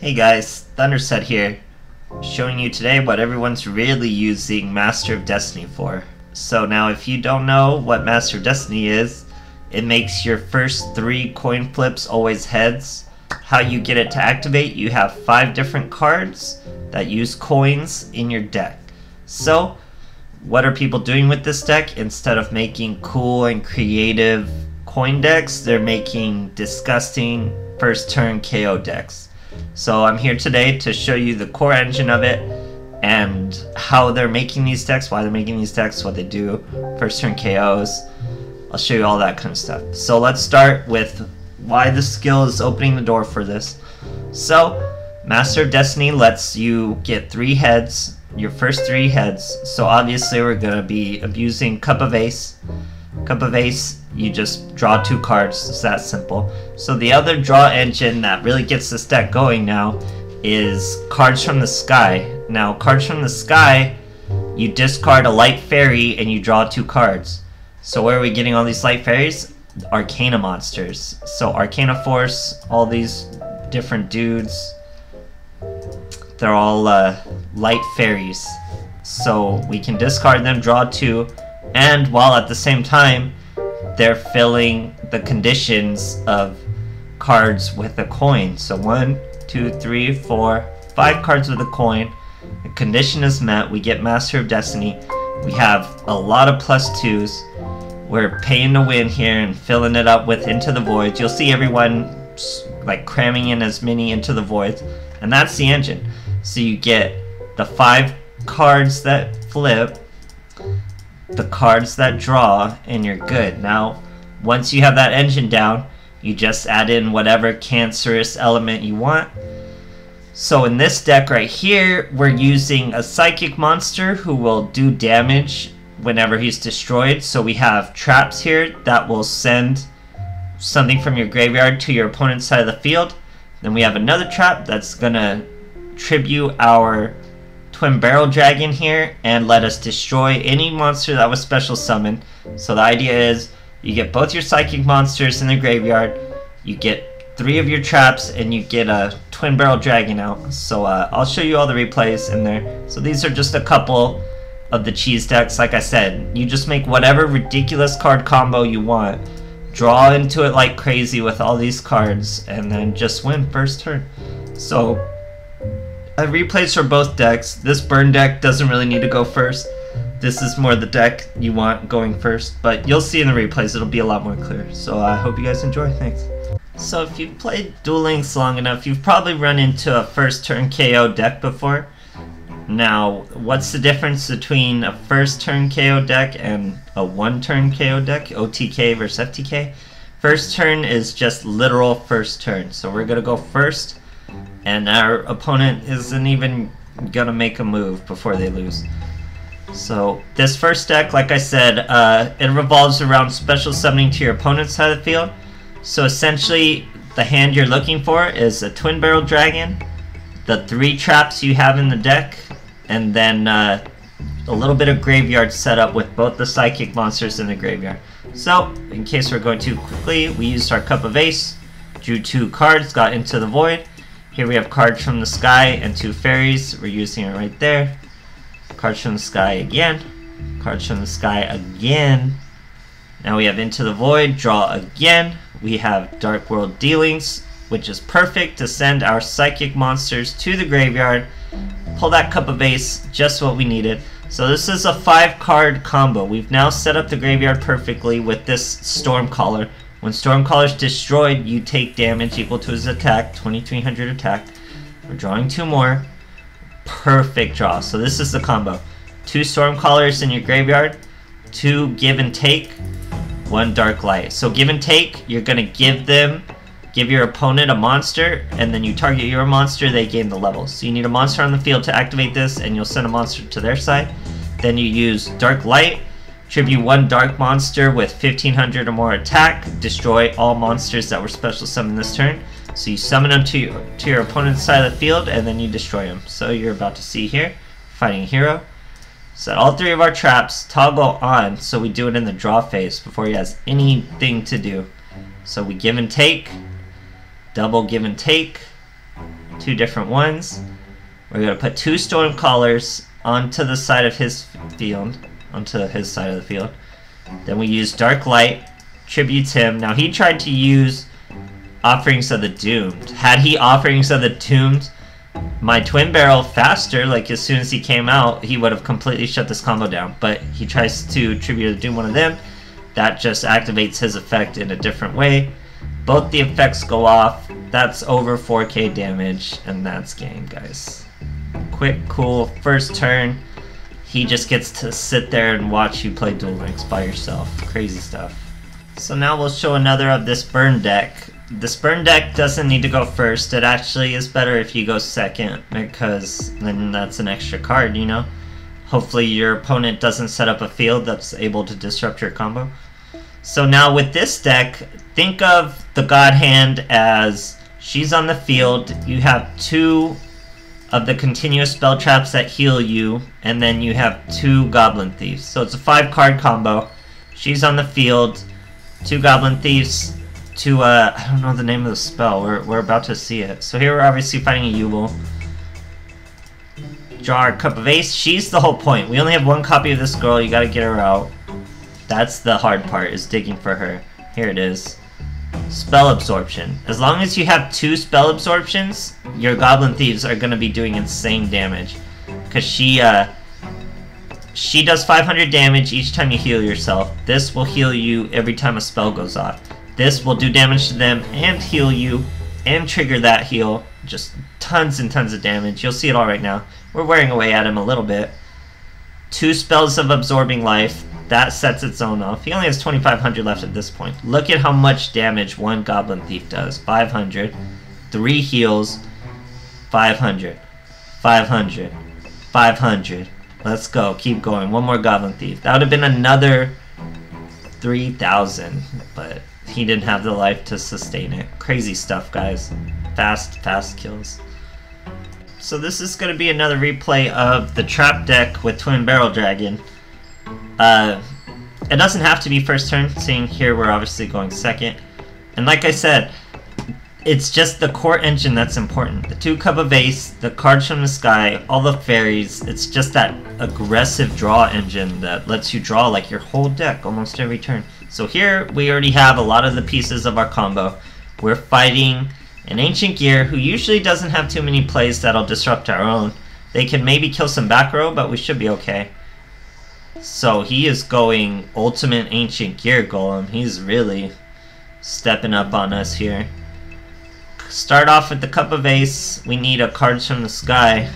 Hey guys, Thunderset here, showing you today what everyone's really using Master of Destiny for. So now if you don't know what Master of Destiny is, it makes your first 3 coin flips always heads. How you get it to activate, you have 5 different cards that use coins in your deck. So what are people doing with this deck? Instead of making cool and creative coin decks, they're making disgusting first turn KO decks. So I'm here today to show you the core engine of it and how they're making these decks, why they're making these decks, what they do, first turn KOs. I'll show you all that kind of stuff. So let's start with why the skill is opening the door for this. So Master of Destiny lets you get 3 heads, your first 3 heads. So obviously we're going to be abusing Cup of Ace. Cup of Ace, you just draw 2 cards, it's that simple. So the other draw engine that really gets this deck going now is Cards from the Sky. Now Cards from the Sky, you discard a light fairy and you draw 2 cards. So where are we getting all these light fairies? Arcana monsters. So Arcana Force, all these different dudes, they're all light fairies. So we can discard them, draw 2, and while at the same time they're filling the conditions of cards with a coin. So 1, 2, 3, 4, 5 cards with a coin. The condition is met, we get Master of Destiny. We have a lot of +2s. We're paying to win here and filling it up with Into the Void. You'll see everyone like cramming in as many Into the Voids, and that's the engine. So you get the 5 cards that flip, the cards that draw, and you're good. Now once you have that engine down, you just add in whatever cancerous element you want. So in this deck right here, we're using a psychic monster who will do damage whenever he's destroyed. So we have traps here that will send something from your graveyard to your opponent's side of the field. Then we have another trap that's gonna tribute our Twin Barrel Dragon here and let us destroy any monster that was special summoned. So the idea is you get both your psychic monsters in the graveyard, you get 3 of your traps, and you get a Twin Barrel Dragon out. So I'll show you all the replays in there. So these are just a couple of the cheese decks. Like I said, you just make whatever ridiculous card combo you want, draw into it like crazy with all these cards, and then just win first turn. So I have replays for both decks. This burn deck doesn't really need to go first. This is more the deck you want going first, but you'll see in the replays it'll be a lot more clear. So I hope you guys enjoy. Thanks. So if you've played Duel Links long enough, you've probably run into a first turn KO deck before. Now, what's the difference between a first turn KO deck and a 1-turn KO deck, OTK versus FTK? First turn is just literal first turn. So we're gonna go first, and our opponent isn't even gonna make a move before they lose. So this first deck, like I said, it revolves around special summoning to your opponent's side of the field. So essentially the hand you're looking for is a Twin Barrel Dragon, the 3 traps you have in the deck, and then a little bit of graveyard setup with both the psychic monsters in the graveyard. So in case we're going too quickly, we used our Cup of Ace, drew 2 cards, got Into the Void. Here we have Cards from the Sky and 2 fairies. We're using it right there. Cards from the Sky again. Cards from the Sky again. Now we have Into the Void, draw again. We have Dark World Dealings, which is perfect to send our psychic monsters to the graveyard. Pull that Cup of Ace, just what we needed. So this is a 5-card combo. We've now set up the graveyard perfectly with this Stormcaller. When Stormcaller's destroyed, you take damage equal to his attack, 2300 attack. We're drawing 2 more. Perfect draw. So this is the combo. 2 Stormcallers in your graveyard, 2 Give and Take, 1 Dark Light. So Give and Take, you're gonna give your opponent a monster, and then you target your monster, they gain the level. So you need a monster on the field to activate this, and you'll send a monster to their side. Then you use Dark Light, tribute 1 dark monster with 1500 or more attack, destroy all monsters that were special summoned this turn. So you summon them to your opponent's side of the field, and then you destroy them. So you're about to see here, fighting a hero. Set all 3 of our traps, toggle on, so we do it in the draw phase before he has anything to do. So we give and take, double give and take, 2 different ones. We're going to put 2 storm callers onto the side of his field, onto his side of the field. Then we use Dark Light, tributes him. Now he tried to use Offerings of the Doomed. Had he Offerings of the Doomed my Twin Barrel faster, like as soon as he came out, he would have completely shut this combo down. But he tries to Tribute to Doom one of them. That just activates his effect in a different way. Both the effects go off. That's over 4k damage, and that's game, guys. Quick, cool, first turn. He just gets to sit there and watch you play Duel Links by yourself. Crazy stuff. So now we'll show another of this burn deck. This burn deck doesn't need to go first. It actually is better if you go second, because then that's an extra card, you know? Hopefully your opponent doesn't set up a field that's able to disrupt your combo. So now with this deck, think of the God Hand as she's on the field. You have 2 of the continuous spell traps that heal you, and then you have 2 Goblin Thieves. So it's a 5-card combo. She's on the field, 2 Goblin Thieves, 2, I don't know the name of the spell. We're about to see it. So here we're obviously fighting a Duel. Draw our Cup of Ace. She's the whole point. We only have 1 copy of this girl. You gotta get her out. That's the hard part, is digging for her. Here it is. Spell Absorption. As long as you have 2 spell absorptions, your Goblin Thieves are gonna be doing insane damage. Because she does 500 damage each time you heal yourself. This will heal you every time a spell goes off. This will do damage to them and heal you and trigger that heal. Just tons and tons of damage. You'll see it all right now. We're wearing away at him a little bit. 2 spells of Absorbing Life. That sets its own off. He only has 2,500 left at this point. Look at how much damage 1 Goblin Thief does. 500. 3 heals. 500. 500. 500. Let's go. Keep going. 1 more Goblin Thief. That would have been another 3,000. But he didn't have the life to sustain it. Crazy stuff, guys. Fast kills. So this is going to be another replay of the trap deck with Twin Barrel Dragon. It doesn't have to be first turn, seeing here we're obviously going second. And like I said, it's just the core engine that's important. The 2 Cup of Ace, the cards from the sky, all the fairies. It's just that aggressive draw engine that lets you draw like your whole deck almost every turn. So here we already have a lot of the pieces of our combo. We're fighting an Ancient Gear who usually doesn't have too many plays that'll disrupt our own. They can maybe kill some back row, but we should be okay. So he is going Ultimate Ancient Gear Golem. He's really stepping up on us here. Start off with the Cup of Ace. We need a Cards from the Sky.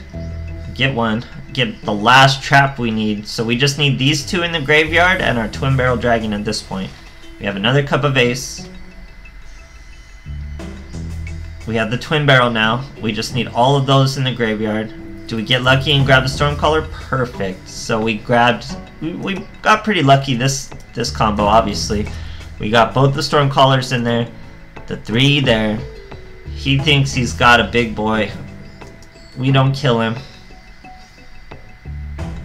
Get one. Get the last trap we need. So we just need these 2 in the graveyard and our Twin Barrel Dragon at this point. We have another Cup of Ace. We have the Twin Barrel now. We just need all of those in the graveyard. Do we get lucky and grab the Stormcaller? Perfect. So we grabbed... We got pretty lucky this combo, obviously. We got both the Stormcallers in there. The 3 there. He thinks he's got a big boy. We don't kill him.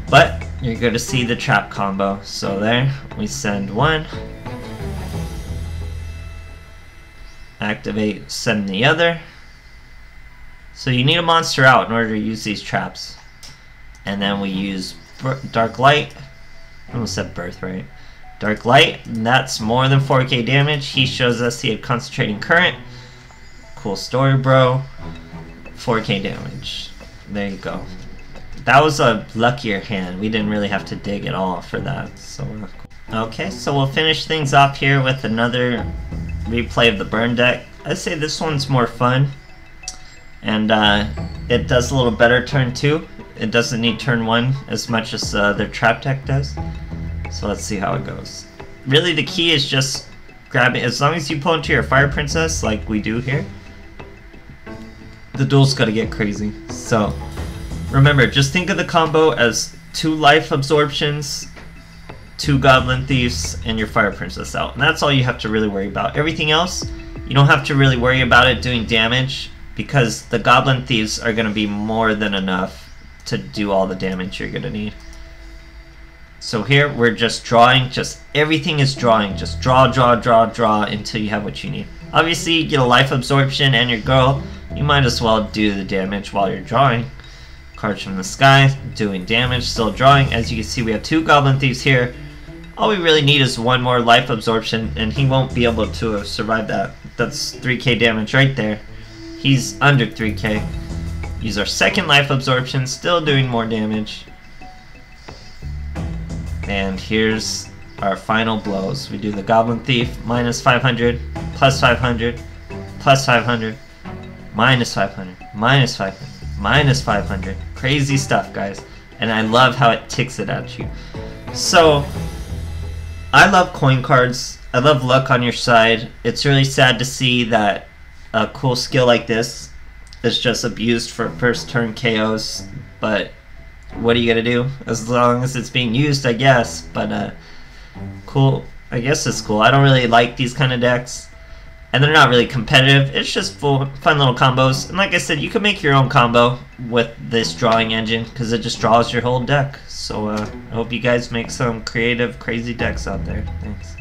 But you're going to see the trap combo. So there, we send 1. Activate, send the other. So you need a monster out in order to use these traps. And then we use Dark Light. I almost said Birthright. Dark Light, and that's more than 4k damage. He shows us he had Concentrating Current. Cool story, bro. 4k damage. There you go. That was a luckier hand. We didn't really have to dig at all for that. So cool. Okay, so we'll finish things off here with another replay of the burn deck. I'd say this one's more fun. And it does a little better turn 2. It doesn't need turn 1 as much as their trap deck does. So let's see how it goes. Really the key is just grabbing, as long as you pull into your Fire Princess like we do here, the duel's gotta get crazy. So remember, just think of the combo as 2 life absorptions, 2 Goblin Thieves, and your Fire Princess out. And that's all you have to really worry about. Everything else, you don't have to really worry about it doing damage, because the Goblin Thieves are going to be more than enough to do all the damage you're going to need. So here we're just drawing, just everything is drawing. Just draw until you have what you need. Obviously you get a life absorption and your girl, you might as well do the damage while you're drawing. Cards from the sky, doing damage, still drawing. As you can see, we have 2 Goblin Thieves here. All we really need is 1 more life absorption, and he won't be able to survive that. That's 3k damage right there. He's under 3k. Use our second life absorption, still doing more damage. And here's our final blows. We do the Goblin Thief, minus 500, plus 500, plus 500, minus 500, minus 500, minus 500. Crazy stuff, guys. And I love how it ticks it at you. So, I love coin cards. I love luck on your side. It's really sad to see that a cool skill like this is just abused for first turn KOs, but what are you gonna do? As long as it's being used, I guess. But cool. I guess it's cool. I don't really like these kind of decks, and they're not really competitive. It's just fun little combos. And like I said, you can make your own combo with this drawing engine because it just draws your whole deck. So I hope you guys make some creative, crazy decks out there. Thanks.